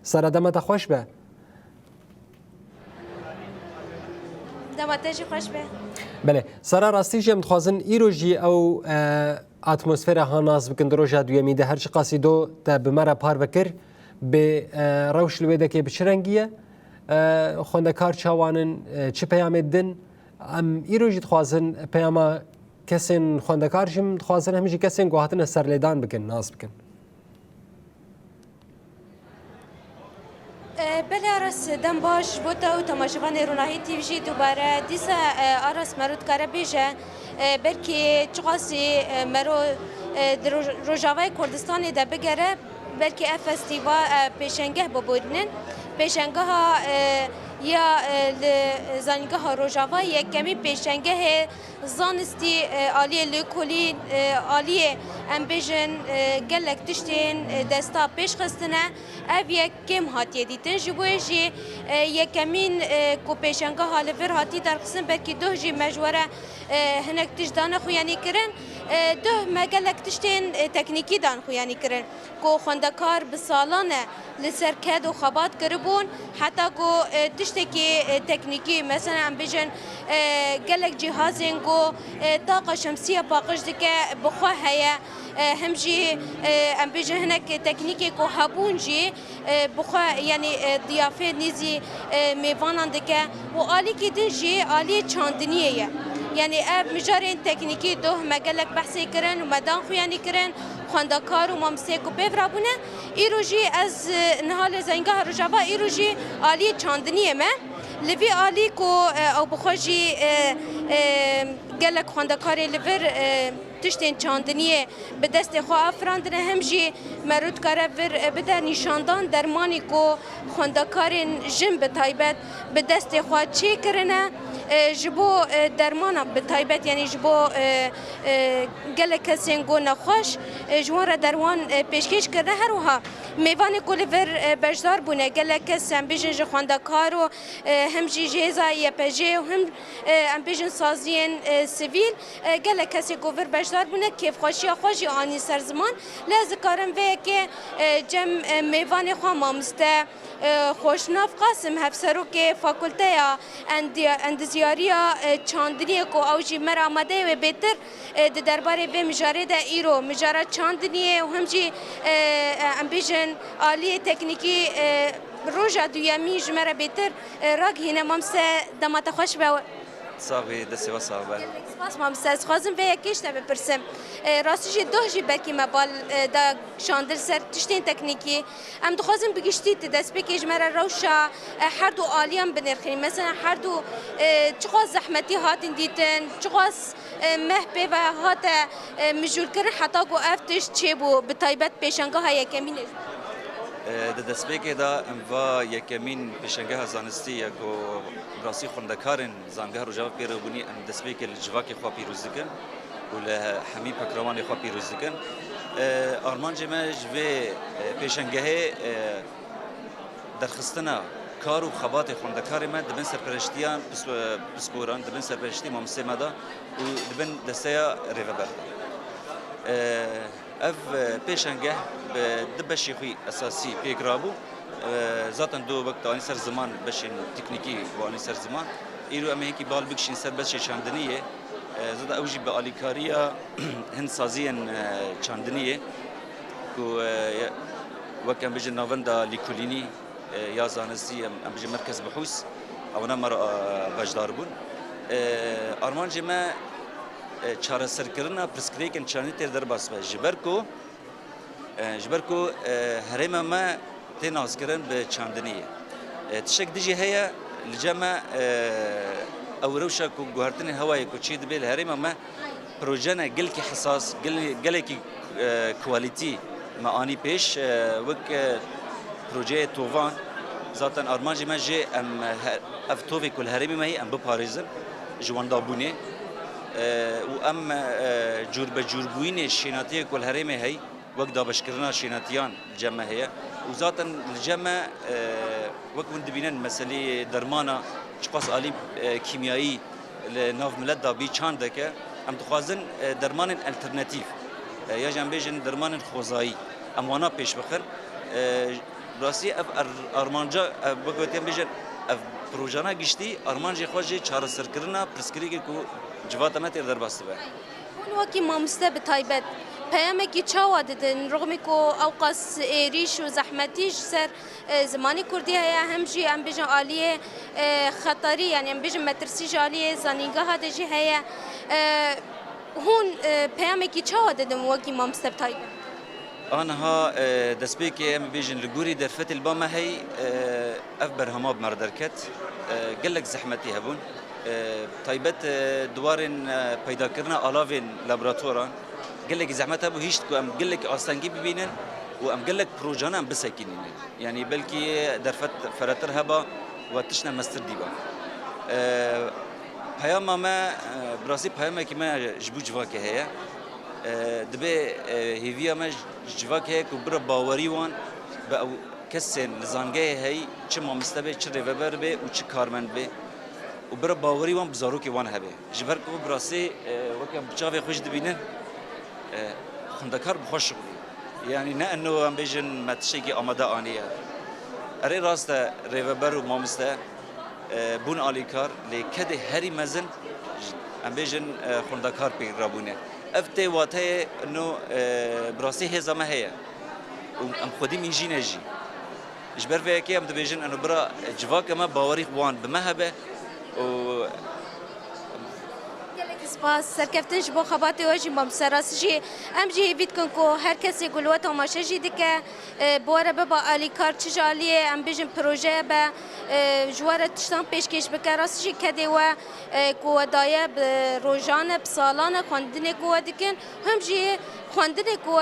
سردمت خوش به دمتش خوش به بله سر راستی جم خوازن ایروجی او اتمسفر ها ناز بکن دروجه دویمی ده هرچی قصیدو ده بمره پار بکر به روش لویده که بچرنگیه خوندکار چاوانن چه پیامد دن ام ایروجی خوازن پیاما کسین خوندکار جم خوازن همیشه کسین گوهاتن سر لیدان بکن ناز بکن بله آراس دم باش بوده و تماشاوان روناهی تیویجی دوباره دیسا آراس مرود کاره بیجه بلکه چقاسی مرو روژاوای کردستانی ده بگره بلکه فستیوال پیشنگه ببودنن پیشنگه ها یا زنگه ها روژاوا یک کمی پیشنگه زانستی عالی لکولی عالی امبیژن گلک تشتین دستا پیش خستنه او یک کم هاتیه دیتن جبوی جی یک کمین کو پیشنگه ها لفر هاتی در قسم بلکه دو جی مجوره هنک تشدان خویانی کرن دو مگلک تشتین تکنیکی دان خویانی کرن کو خوندکار بسالانه لسر کد و خبات کربون حتی کو تشتکی تکنیکی مثلا ام بیجن گلک جهازین کو طاقه شمسیه باقش دکه بخواه هیا همجی ام بیجن هنک تکنیکی کو هبون جی بخواه یعنی ضیافه نیزی میوانان دکه و آلی که دن جی آلی چاندنیه یعنی اب مجارین تکنیکی دو مگلک بحثی کرن و مدان خویانی کرن خواندکار و مامسته کو پیورابونه ایروجی از نهال زنگاه روژاوا ایروجی آلی چاندنیه ما لوی آلی کو او بخوشی گلک خواندکاری لور تشتین چاندنیه به دست خو افراندنه همجی مرود کاره ور بده نشاندان درمانی کو خواندکارین جن به تایبت به دست خو چی کرنه جبو درمانا به تایبت یعنی جبو گلک کسین گو نخوش جوان را درمان پیشکش کرده هر وها میوان کل ور بجدار بونه گلک کس هم بیجن جو خواندکار و هم جی جهزا یپجه و هم بیجن سازین سیویل گلک کسی گو ور بجدار بونه کیف خوشی خوشی آنی سرزمان لازم کارم وی که جم میوان خواه مامسته خوشناف قاسم هفسرو که فاکولته یا اندزیاریا چاندنی کو اوجی مر آمده و بهتر درباره به مجاره ده ایرو مجاره چاندنی و همجی امبیژن عالی تکنیکی روژا دویامی جمره بهتر راگ هینه مامسه دمات خوش به صافي دسي وصافي سپاس مامسه از خوازم به یکیش تا بپرسم راستش دو جی بلکی مبال دا شاندر سر تشتین تکنیکی ام دخوازم بگشتی دست بکیج مرا روشا هر دو عالیان بنرخی مثلا هر دو چقاس زحمتی هاتین دیتن چقاس مهبه و هات مجول کرن حتی گو افتش چه بو به تایبت پیشنگاه های کمینه دەستپێکێ دا ئەم وا یەکەمین پێشەنگەها زانستی یەک و ڕاستی خوندەکارن زانگەها ڕۆژاوا پێرەبوونی ئەم دەستپێکێ لە جڤاکێ خوا پیرۆز دکن و لە هەمی پەکرەوانی خوا پیرۆز دکن ئارمانجێ me ji vê pêşengehê derxistina kar û xebatê xwendekarê me dibin serpereştiyan piskoran dibin serpereştî mamostê me da û dibin desteya rêveber ev pêşengeh bi di beşê xwî esasî pêkirabû zaten du wekta anî ser ziman beşên teknîkî û anî ser ziman îro em ê yekî bal bikişîn ser beşê çandiniyê zada ew jî bi alîkariya hin saziyên çandiniyê ku wek em bijin navenda lîkolînî ya zanistî em bijin merkez bihûs ew ne me bejdar bûn armancê me çareserkirina pirsgirêkên çandî tê derbas be ji ber ku herêma me tê nazkirin bi çandiniyê tişek dijî heye li cem me ew rewşa ku guhertinê hewayê ku çî dibe li herêma me projene gelekî hesas gelekî kwalîtî me anî pêş wek projeyê tovan zaten armancê me jê em ev tovê ku li herêmê me hî em biparêzin ji wan dabûnê û em cûrbecûrbûyînê şênatiyê ku li herêmê hey wek dabeşkirina şênatiyan cem me heye û zaten li cem me wek hûn dibînin meseleyê dermana çiqas alî kîmyayî li nav millet da bî çand dike em dixwazin dermanên alternatîv ya jî em bêjin dermanên xwezayî em wana pêş bixin راستی ارمانجا بگوتیم بیشتر پروژانا گشتی ارمانجی خوشی چهار سرکرنا پرسکری که جوات ما تیر در بسته. اون وقتی مامسته به تایبت پیام کی چاوا دادن رغم کو اوقاس ریش و زحمتیش سر زمانی کردی هیا همجی ام بیجن عالیه خطری یعنی ام بیجن مترسی عالیه زنیگاه هدجی هیا هون پیام کی چاوا دادن وقتی مامسته به تایبت آنها دسبیکی ام بیجن لگوری در فت البام هی افبر هما بمردرکت قلك زحمتي هبون تایبت دوارن پیدا کردن آلاوین لابراتواران قلك زحمتها بو هيشت ام قلك آستانگی ببینن و ام قلك پروژانا ام بسکینین یعنی بلکی در فراتر هبا و تشنا مستر دیبا پیام ما براسی پیام کی ما جبو جواکه هيا دبي هيفيا ما جواکه هيك وبر باوری وان با کسین زانگه هی چه مامستبه چه ریوبر به و چه کارمند به و بر باوری وان بزارو کی وان هبه جبر کو براسی وکم بچاوی خوش دبینن خندکار بخوش یعنی نه انه ام بیجن متشی کی آماده آنیه اری راست ریوبر و مامسته بون آلیکار لیکده هری مزن ام بیجن خندکار پی رابونه افته واته انه براسی هزامه هيا ام خودی من جینجی جبر في كي ام دبيجن انه برا جواك ما باوري خوان بمهبه و سپاس سرکفتنش با خبات واجی مام سراسجی ام جی وید کن کو هر کسی گلوات و ماشجی دکه بوره با علی کار چجالیه ام بیجن پروژه با جواره تشتان پیشکش بکه راسجی کدی و کو دایه روزانه بسالانه خواندنه کو دکن هم جی خواندنه کو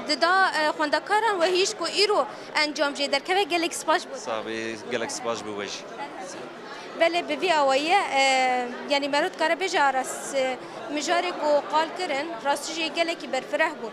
ددا خواندکاران و هیچ کو ایرو انجام جی در که گلک سپاس بود صاحبي گلک سپاس بوجی بله بوی آوایه یعنی مرد کار بجارس مجاری کو قال کرن راستجی گله کی برفره بود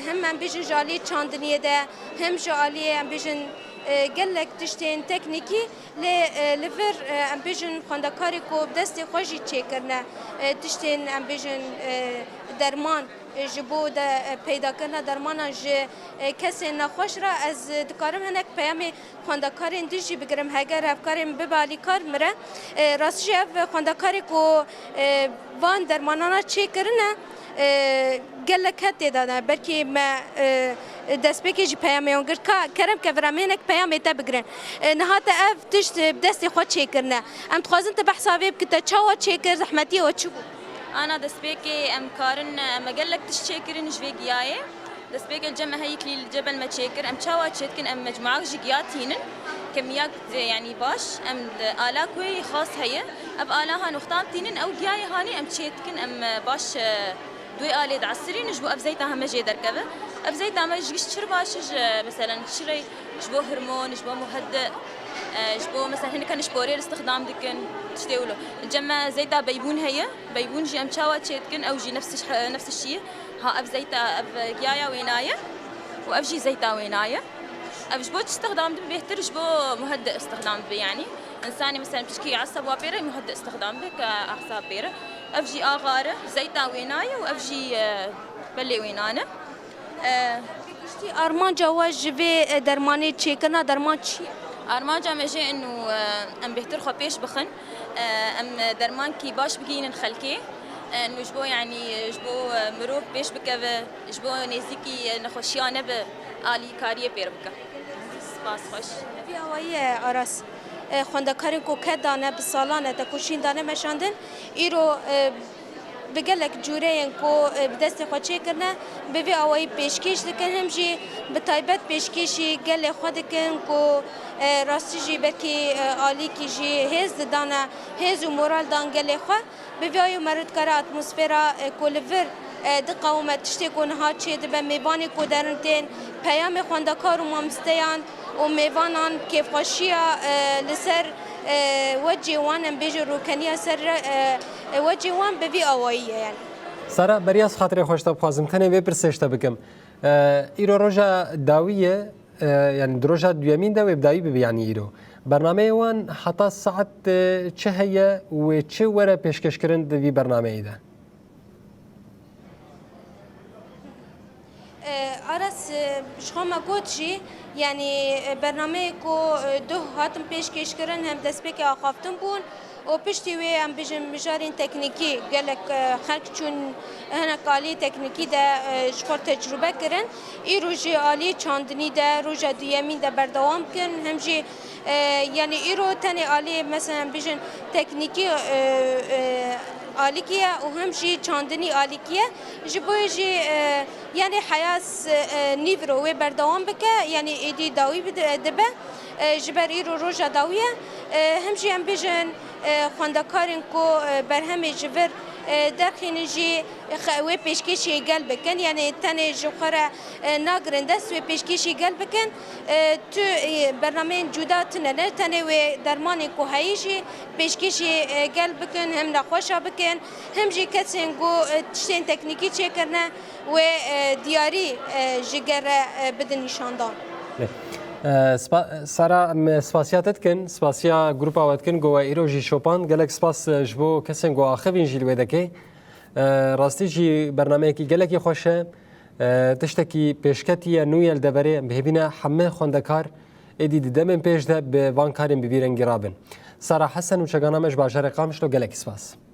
هم من بیشن جالی چاندنیه ده هم جالی هم بیشن گلک تشتین تکنیکی لفر هم بیشن خواندکاری کو دست خوشی چه کرنه تشتین هم بیشن درمان جبو ده پیدا کردن درمانا ج کسی نخوش را از دکارم هنک پیامی خواندکارین دیجی بگیرم هگر افکاریم ببالی کار مره راستش اف خواندکاری کو وان درمانانا چی کرنه گلک هتی دادن برکی ما دست بکیجی پیامی اونگر کرم که فرامینک پیامی تا بگیرن نهات اف تشت بدستی خود چی کرنه ام تخوازن تبحثاوی بکتا چاوا چی کر زحمتی و چو أنا دسبيكي أم كارن مجلك تشيكرين جويجياي دسبيكي الجمع هيك الجبل ما تشيكر أم شاوا تشيكن أم مجموعة جيجيات هينن كميات يعني باش أم آلا كوي خاص هي أب آلاها نختام تينن أو جياي هاني أم تشيكن أم باش دوي آلي دعسرين جبو أبزيتها هم جيدر كذا أبزيتها ما جيش شر باشج مثلا شري جبو هرمون جبو مهدئ جبو مثلا هنا كان شبوري الاستخدام دكن تشتيولو الجمع زيتا بيبون هي بيبون جي امشاوة تشيتكن او جي نفس الشيء ها اب زيتا اب جيايا وينايا واب جي زيتا وينايا اب جبو تستخدام دب بيهتر جبو مهدئ استخدام دب يعني انساني مثلا بتشكي عصب وابيره مهدئ استخدام دب كاعصاب بيره اب جي اغاره زيتا وينايا واب جي بلي وينانا ارمان جواز جوي درماني تشيكنا درمان تشي أرماجا مجي إنه أم بيهتر خبيش بخن أم درمان كي باش بجين الخلكي إنه جبو يعني جبو مروف بيش بكذا جبو نزيكي نخوشيانة بآلي كارية بيربكا سباس خوش في هواية أراس خواندکاری کو که دانه بسالانه تکوشین دانه مشاندن ایرو بگلک جوره کو بدست خود چه کرنه به اوای پیشکش دکن هم جی به تایبت پیشکشی گل خود کن کو راستی جی برکی عالی کی جی هز دانه هز و مورال دان گل خود به اوای مرد کار اتمسفرا کولور دقومت تشتی کن ها چه به میوانی کو درنتین پیام خواندکار و مامستیان و میوانان کیف خوشیا لسر وجه وانم بیجو روکنیا سر وجه وان بوی آواییه یعنی سارا بریاس خاطر خوشتا بخوازم تنه وی پرسشتا بکم ایرو روژا داویه يعني دروجة دوامين ده ويبدأ يعني إيرو برنامج وان حتى ساعة چه هي وچه ورا پیشکش کردن دوی برنامه ده آرس شخما گوتشی یعنی برنامه کو دو هاتم پیش کش کردن هم دست بک آخافتم بون و پشتی وی هم بجن مجارین تکنیکی گلک خلق چون هنر کالی تکنیکی ده شخور تجربه کردن ای روزی عالی چاندنی ده روز دیمی ده بردوام کردن همچی یعنی ای رو تنی عالی مثلا بجن تکنیکی عالیکیه و همچی چاندنی عالیکیه جبوی یعنی حیاس نیورو و بردوام بکه یعنی ایدی داوی دبه جبر ای رو روز داویه همچی هم بجن خواندکارن کو برهمی جبر درخین جی و پیشکشی گل بکن یعنی تنه جوخره ناگرن دست و پیشکشی گل بکن تو برنامه جدا تنه تنه و درمان کوهایشی پیشکشی گل بکن هم نخوشا بکن هم جی کسین گو تشتین تکنیکی چه کرنه و دیاری جگر بدن نشاندان سارا سپاسیاتت کن سپاسیا گروپا وات کن گو ایروجی شوپان گلک سپاس جبو کسن گو آخوین جیل ویدکی راستی جی برنامه کی گلکی خوشه تشتکی پیشکتی نویل دبره بهبینا همه خوندکار ایدی دمن پیش ده به وان کارین ببیرن گرابن سارا حسن و چگانامش باجر قامش لو گلک سپاس